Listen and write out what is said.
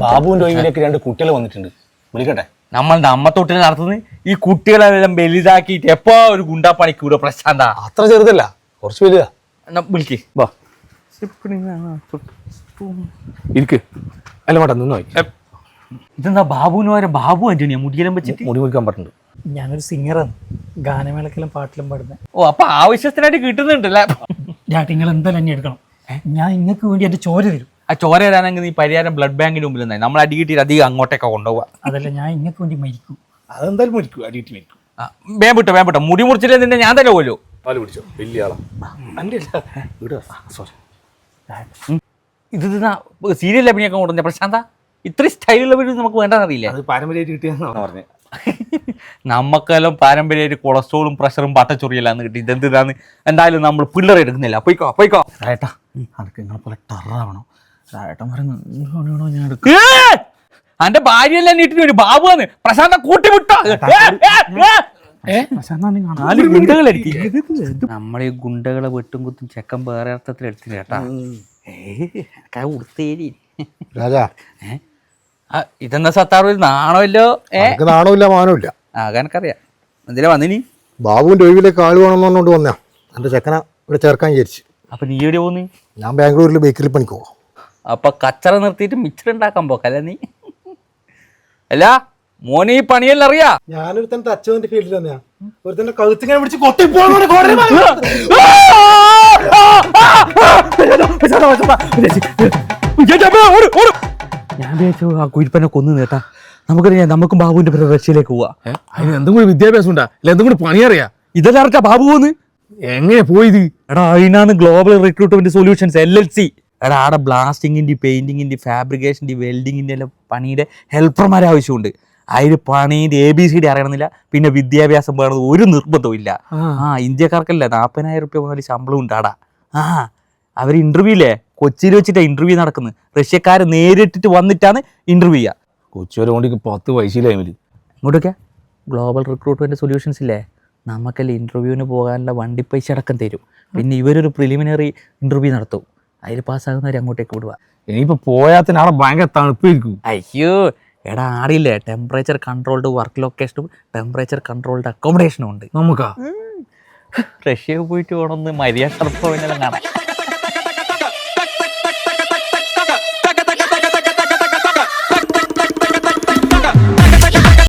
ബാബുവിന്റെ ഒഴിവിലേക്ക് 2 കുട്ടികൾ വന്നിട്ടുണ്ട്, വിളിക്കട്ടെ? നമ്മളുടെ അമ്മത്തൊട്ടിൽ നടത്തുന്നത് ഈ കുട്ടികളെല്ലാം വലുതാക്കിയിട്ട് എപ്പോ ഒരു ഗുണ്ടാപ്പണിക്ക് കൂടെ പ്രശാന്ത. അത്ര ചെറുതല്ല, കുറച്ച് വലുതാ. വിളിക്ക് ഇരിക്ക്. അല്ല മാട്ടാ നിന്ന് പോയി. ഇതെന്താ ബാബുവിന് വരെ ബാബു ആന്റണിയാ മുടിയെല്ലാം വെച്ചിട്ട്? മുടി മുറിക്കാൻ പറ്റുന്നുണ്ട്. ഞാനൊരു സിംഗറാണ്, ഗാനമേളക്കെല്ലാം പാട്ടിലും പാടുന്നത്. ഓ അപ്പൊ ആവശ്യത്തിനായിട്ട് കിട്ടുന്നുണ്ടല്ലേ? നിങ്ങൾ എന്തായാലും എന്നെ എടുക്കണം. ഞാൻ നിങ്ങൾക്ക് വേണ്ടി എന്റെ ചോര തരും. ആ ചോര തരാനെങ്കിൽ നീ പരിഹാരം ബ്ലഡ് ബാങ്കിന് മുമ്പിൽ നിന്നായി നമ്മൾ അടികിട്ടിട്ട് അധികം അങ്ങോട്ടേക്ക് കൊണ്ടുപോവാ. അതല്ല, ഞാൻ നിങ്ങൾക്ക് വേണ്ടി മരിക്കും. അതെന്തായാലും മരിക്കും, അടിയിട്ട് മരിക്കും. വേമ്പിട്ടോ മുടി മുറിച്ചില്ലേ നിന്നെ ഞാൻ തന്നെ പോലോ. പാല് പിടിച്ചോ, വലിയ ആളാ. ഇത് സീരിയൽ അഭിനയൊക്കെ കൊണ്ടുവന്ന പ്രശാന്ത ഇത്ര സ്റ്റൈലുള്ള വീട് നമുക്ക് വേണ്ടെന്നറിയില്ല. അത് പാരമ്പര്യമായിട്ട് കിട്ടിയെന്നാണ് പറഞ്ഞത്. നമുക്കെല്ലാം പാരമ്പര്യമായിട്ട് കൊളസ്ട്രോളും പ്രഷറും പട്ടച്ചൊറിയല്ലാന്ന് കിട്ടി. ഇതെന്താന്ന് എന്തായാലും നമ്മൾ പിള്ളേരെ എടുക്കുന്നില്ല. പോയിക്കോ ഏട്ടാ, അതൊക്കെ നിങ്ങളെ പോലെ ടെററാവണം. ഏട്ടൻ എന്റെ ഭാര്യയെല്ലാം നീട്ടിന് ഒരു ബാബുന്ന് പ്രശാന്ത കൂട്ടിവിട്ടോ. നമ്മളീ ഗുണ്ടകളെ വെട്ടും കുത്തും ചെക്കൻ വേറെ അർത്ഥത്തിൽ എടുത്തില്ല കേട്ടാ. രാജാ, ഇതെന്താ സത്താറു നാണല്ലോ? നാണമില്ല മാനമില്ല. എനക്കറിയാം. എന്തിനാ വന്നിനി? ബാബുവിന്റെ ഒഴിവിലേക്ക് ആള് വേണമെന്ന് പറഞ്ഞുകൊണ്ട് വന്നാ. എന്റെ ചെക്കനെ ഇവിടെ ചേർക്കാൻ വിചാരിച്ചു. അപ്പൊ നീ എവിടെ പോന്ന്? ഞാൻ ബാംഗ്ലൂരിൽ ബേക്കറി പണിക്ക് പോവാം. അപ്പൊ കച്ചറ നിർത്തിയിട്ട് മിച്ചർ ഉണ്ടാക്കാൻ പോക്കല്ലേ നീ? അല്ല മോനെ ഈ പണിയെല്ലാം അറിയാ? ഞാനൊരു തന്നെ അച്ഛന്റെ ഫീൽഡിൽ വന്നാ. ഒരു തന്നെ കഴുത്തിങ്ങനെ പിടിച്ച് കൊത്തിപ്പോ. ഞാൻ വിചാരിച്ചു ആ കുരിപ്പനെ കൊന്നു നേട്ടാ. നമുക്കറിയാം, നമുക്കും ബാബുവിന്റെ റഷ്യയിലേക്ക് പോവാ. അതിന് എന്തും കൂടി വിദ്യാഭ്യാസം ഉണ്ടാ, അല്ല എന്തും കൂടി പണിയറിയാ. ഇതെല്ലാം അറിയാ ബാബു പോന്ന് എങ്ങനെ പോയത്? എടാ അതിനാണ് ഗ്ലോബൽ റിക്രൂട്ട്മെന്റ് സൊല്യൂഷൻസ് LLC. എടാ ആടെ ബ്ലാസ്റ്റിങ്ങിന്റെ, പെയിന്റിങ്ങിന്റെ, ഫാബ്രിക്കേഷന്റെ, വെൽഡിങ്ങിന്റെ എല്ലാം പണിയുടെ ഹെൽപ്പർമാരെ ആവശ്യമുണ്ട്. അതിന് പണീന്റെ ABCD അറിയണമെന്നില്ല, പിന്നെ വിദ്യാഭ്യാസം വേണമെന്ന് ഒരു നിർബന്ധവും ഇല്ല. ഇന്ത്യക്കാർക്കല്ല 40,000 രൂപ മുതൽ ശമ്പളം ഉണ്ടാടാ. അവർ ഇന്റർവ്യൂല്ലേ കൊച്ചിയിൽ വെച്ചിട്ടാണ് ഇന്റർവ്യൂ നടക്കുന്നത്. റഷ്യക്കാർ നേരിട്ടിട്ട് വന്നിട്ടാണ് ഇന്റർവ്യൂ ചെയ്യുക. കൊച്ചി വരെ കൊണ്ട് 10 പൈസയിലായി. ഇങ്ങോട്ടൊക്കെ ഗ്ലോബൽ റിക്രൂട്ട്മെന്റ് സൊല്യൂഷൻസ് ഇല്ലേ, നമുക്കല്ലേ ഇന്റർവ്യൂവിന് പോകാനുള്ള വണ്ടി പൈസ അടക്കം തരും. പിന്നെ ഇവരൊരു പ്രിലിമിനറി ഇന്റർവ്യൂ നടത്തും. അതിൽ പാസ്സാകുന്നവരെ അങ്ങോട്ടേക്ക് വിടുക. ഇനിയിപ്പോ പോയാത്തിന് അവിടെ ഭയങ്കര തണുപ്പായിരിക്കും. അയ്യോ എടാ ആടില്ലേ ടെമ്പറേച്ചർ കൺട്രോൾഡ് വർക്ക് ലൊക്കേഷനും ടെമ്പറേച്ചർ കൺട്രോൾഡ് അക്കോമഡേഷനും ഉണ്ട്. നമുക്കാ റഷ്യ പോയിട്ട് വേണമെന്ന് മര്യാദ കാണാൻ.